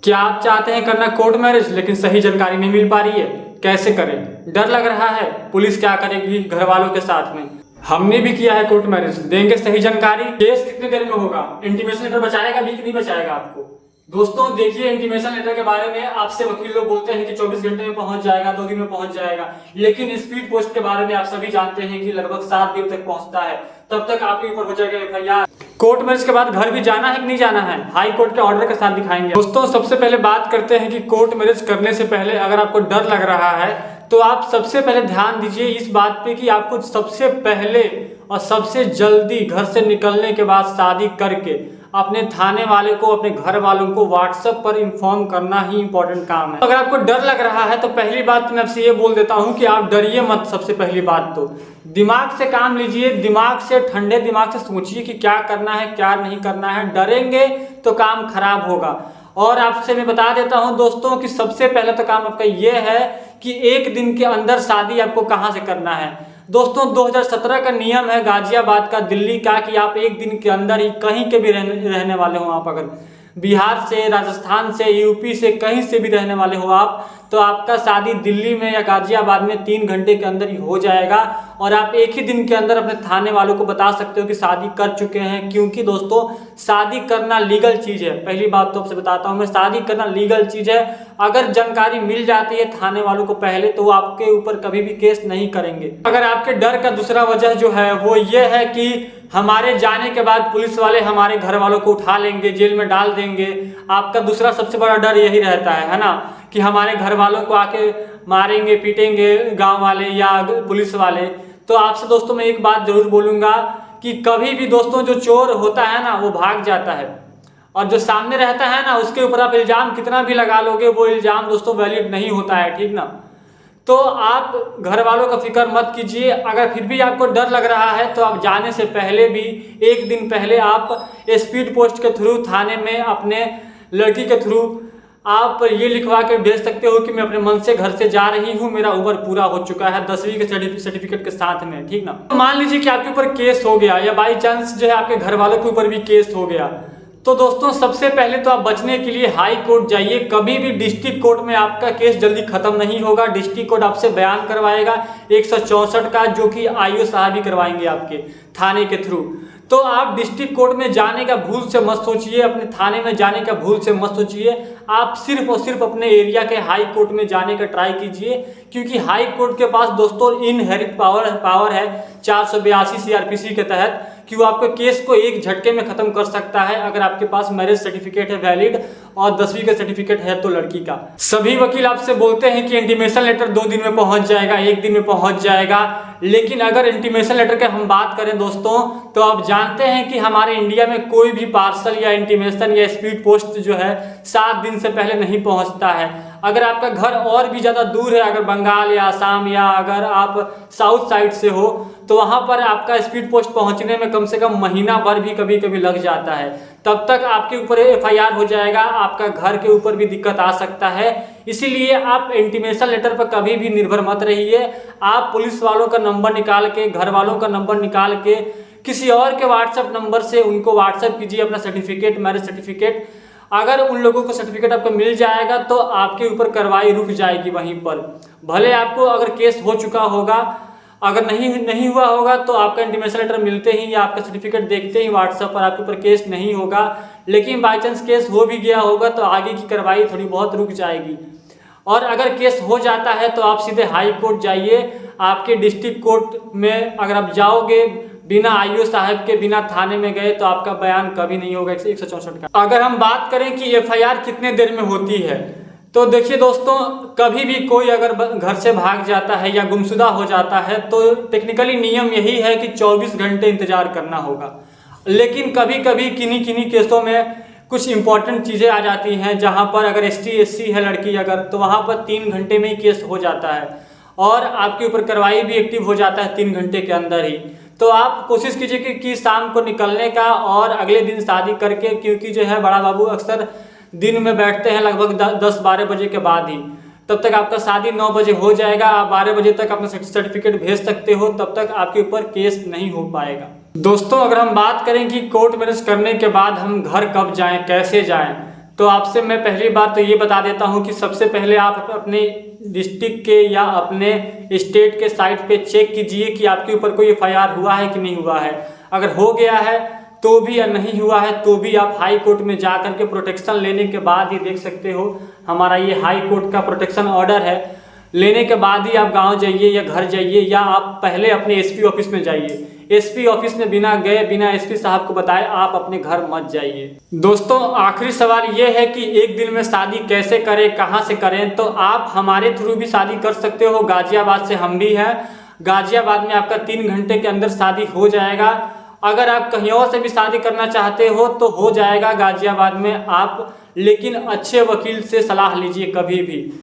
क्या आप चाहते हैं करना कोर्ट मैरिज लेकिन सही जानकारी नहीं मिल पा रही है? कैसे करें? डर लग रहा है पुलिस क्या करेगी घर वालों के साथ में? हमने भी किया है कोर्ट मैरिज, देंगे सही जानकारी। केस कितने देर में होगा? इंटीमेशन लेटर बचाएगा भी कि नहीं बचाएगा आपको? दोस्तों देखिए, इंटीमेशन लेटर के बारे में आपसे वकील लोग बोलते हैं कि 24 घंटे में पहुंच जाएगा, 2 दिन में पहुंच जाएगा, लेकिन स्पीड पोस्ट के बारे में आप सभी जानते हैं कि लगभग 7 दिन तक पहुंचता है। तब तक आपके ऊपर हो जाएगा FIR। कोर्ट मैरिज के बाद घर भी जाना है कि नहीं जाना है, हाई कोर्ट के ऑर्डर के साथ दिखाएंगे। दोस्तों सबसे पहले बात करते हैं कि कोर्ट मैरिज करने से पहले अगर आपको डर लग रहा है तो आप सबसे पहले ध्यान दीजिए इस बात पे कि आपको सबसे पहले और सबसे जल्दी घर से निकलने के बाद शादी करके अपने थाने वाले को, अपने घर वालों को व्हाट्सएप पर इन्फॉर्म करना ही इंपॉर्टेंट काम है। अगर आपको डर लग रहा है तो पहली बात मैं आपसे ये बोल देता हूँ कि आप डरिए मत। सबसे पहली बात तो दिमाग से काम लीजिए, दिमाग से, ठंडे दिमाग से सोचिए कि क्या करना है क्या नहीं करना है। डरेंगे तो काम खराब होगा। और आपसे मैं बता देता हूं दोस्तों कि सबसे पहले तो काम आपका ये है कि 1 दिन के अंदर शादी आपको कहां से करना है। दोस्तों 2017 का नियम है गाजियाबाद का, दिल्ली का, कि आप 1 दिन के अंदर ही कहीं के भी रहने वाले हो, आप अगर बिहार से, राजस्थान से, यूपी से, कहीं से भी रहने वाले हो आप, तो आपका शादी दिल्ली में या गाजियाबाद में 3 घंटे के अंदर ही हो जाएगा। और आप एक ही दिन के अंदर अपने थाने वालों को बता सकते हो कि शादी कर चुके हैं। क्योंकि दोस्तों शादी करना लीगल चीज़ है। पहली बात तो आपसे बताता हूँ मैं, शादी करना लीगल चीज़ है। अगर जानकारी मिल जाती है थाने वालों को पहले तो वो आपके ऊपर कभी भी केस नहीं करेंगे। अगर आपके डर का दूसरा वजह जो है वो ये है कि हमारे जाने के बाद पुलिस वाले हमारे घर वालों को उठा लेंगे, जेल में डाल देंगे, आपका दूसरा सबसे बड़ा डर यही रहता है ना, कि हमारे घर वालों को आके मारेंगे, पीटेंगे गांव वाले या पुलिस वाले। तो आपसे दोस्तों मैं एक बात जरूर बोलूँगा कि कभी भी दोस्तों जो चोर होता है ना वो भाग जाता है, और जो सामने रहता है ना उसके ऊपर आप इल्ज़ाम कितना भी लगा लोगे वो इल्ज़ाम दोस्तों वैलिड नहीं होता है, ठीक ना। तो आप घर वालों का फिक्र मत कीजिए। अगर फिर भी आपको डर लग रहा है तो आप जाने से पहले भी 1 दिन पहले आप स्पीड पोस्ट के थ्रू थाने में अपने लड़की के थ्रू आप ये लिखवा के भेज सकते हो कि मैं अपने मन से घर से जा रही हूँ, मेरा उम्र पूरा हो चुका है 10वीं के सर्टिफिकेट के साथ में, ठीक ना। तो मान लीजिए कि आपके ऊपर केस हो गया या बाई चांस जो है आपके घर वालों के ऊपर भी केस हो गया, तो दोस्तों सबसे पहले तो आप बचने के लिए हाई कोर्ट जाइए। कभी भी डिस्ट्रिक्ट कोर्ट में आपका केस जल्दी खत्म नहीं होगा। डिस्ट्रिक्ट कोर्ट आपसे बयान करवाएगा 164 का, जो कि IO साहब ही करवाएंगे आपके थाने के थ्रू। तो आप डिस्ट्रिक्ट कोर्ट में जाने का भूल से मत सोचिए, अपने थाने में जाने का भूल से मत सोचिए। आप सिर्फ और सिर्फ अपने एरिया के हाई कोर्ट में जाने का ट्राई कीजिए, क्योंकि हाई कोर्ट के पास दोस्तों इनहेरिट पावर है 482 CRPC के तहत, कि वो आपके केस को एक झटके में खत्म कर सकता है अगर आपके पास मैरिज सर्टिफिकेट है वैलिड और 10वीं का सर्टिफिकेट है तो लड़की का। सभी वकील आपसे बोलते हैं कि इंटीमेशन लेटर 2 दिन में पहुंच जाएगा, 1 दिन में पहुंच जाएगा, लेकिन अगर इंटीमेशन लेटर की हम बात करें दोस्तों तो आप जानते हैं कि हमारे इंडिया में कोई भी पार्सल या इंटीमेशन या स्पीड पोस्ट जो है 7 दिन से पहले नहीं पहुंचता है। अगर आपका घर और भी ज़्यादा दूर है, अगर बंगाल या असम या अगर आप साउथ साइड से हो, तो वहाँ पर आपका स्पीड पोस्ट पहुँचने में कम से कम महीना भर भी कभी कभी लग जाता है। तब तक आपके ऊपर FIR हो जाएगा, आपका घर के ऊपर भी दिक्कत आ सकता है। इसीलिए आप इंटीमेशन लेटर पर कभी भी निर्भर मत रहिए। आप पुलिस वालों का नंबर निकाल के, घर वालों का नंबर निकाल के किसी और के व्हाट्सएप नंबर से उनको व्हाट्सएप कीजिए अपना सर्टिफिकेट, मैरिज सर्टिफिकेट। अगर उन लोगों को सर्टिफिकेट आपको मिल जाएगा तो आपके ऊपर कार्रवाई रुक जाएगी वहीं पर। भले आपको अगर केस हो चुका होगा, अगर नहीं हुआ होगा तो आपका इंटीमेशन लेटर मिलते ही या आपका सर्टिफिकेट देखते ही व्हाट्सएप पर आपके ऊपर केस नहीं होगा। लेकिन बाई चांस केस हो भी गया होगा तो आगे की कार्रवाई थोड़ी बहुत रुक जाएगी। और अगर केस हो जाता है तो आप सीधे हाई कोर्ट जाइए। आपके डिस्ट्रिक्ट कोर्ट में अगर आप जाओगे बिना IO साहब के, बिना थाने में गए, तो आपका बयान कभी नहीं होगा 164 का। अगर हम बात करें कि FIR कितने देर में होती है, तो देखिए दोस्तों कभी भी कोई अगर घर से भाग जाता है या गुमशुदा हो जाता है तो टेक्निकली नियम यही है कि 24 घंटे इंतजार करना होगा। लेकिन कभी कभी किन्हीं केसों में कुछ इंपॉर्टेंट चीज़ें आ जाती हैं, जहां पर अगर ST SC है लड़की अगर, तो वहां पर 3 घंटे में ही केस हो जाता है और आपके ऊपर कार्रवाई भी एक्टिव हो जाता है 3 घंटे के अंदर ही। तो आप कोशिश कीजिए कि शाम को निकलने का और अगले दिन शादी करके, क्योंकि जो है बड़ा बाबू अक्सर दिन में बैठते हैं लगभग 10-12 बजे के बाद ही। तब तक आपका शादी 9 बजे हो जाएगा, आप 12 बजे तक अपना सर्टिफिकेट भेज सकते हो, तब तक आपके ऊपर केस नहीं हो पाएगा। दोस्तों अगर हम बात करें कि कोर्ट मैरिज करने के बाद हम घर कब जाएं, कैसे जाएं, तो आपसे मैं पहली बात तो ये बता देता हूँ कि सबसे पहले आप अपने डिस्ट्रिक्ट के या अपने स्टेट के साइट पे चेक कीजिए कि आपके ऊपर कोई एफआईआर हुआ है कि नहीं हुआ है। अगर हो गया है तो भी या नहीं हुआ है तो भी आप हाई कोर्ट में जा कर के प्रोटेक्शन लेने के बाद ही देख सकते हो। हमारा ये हाई कोर्ट का प्रोटेक्शन ऑर्डर है, लेने के बाद ही आप गांव जाइए या घर जाइए, या आप पहले अपने एसपी ऑफिस में जाइए। एसपी ऑफिस में बिना गए, बिना एसपी साहब को बताए आप अपने घर मत जाइए। दोस्तों, आखिरी सवाल ये है कि एक दिन में शादी कैसे करें, कहाँ से करें? तो आप हमारे थ्रू भी शादी कर सकते हो। गाजियाबाद से हम भी हैं। गाजियाबाद में आपका 3 घंटे के अंदर शादी हो जाएगा। अगर आप कहीं और से भी शादी करना चाहते हो तो हो जाएगा गाजियाबाद में आप, लेकिन अच्छे वकील से सलाह लीजिए कभी भी।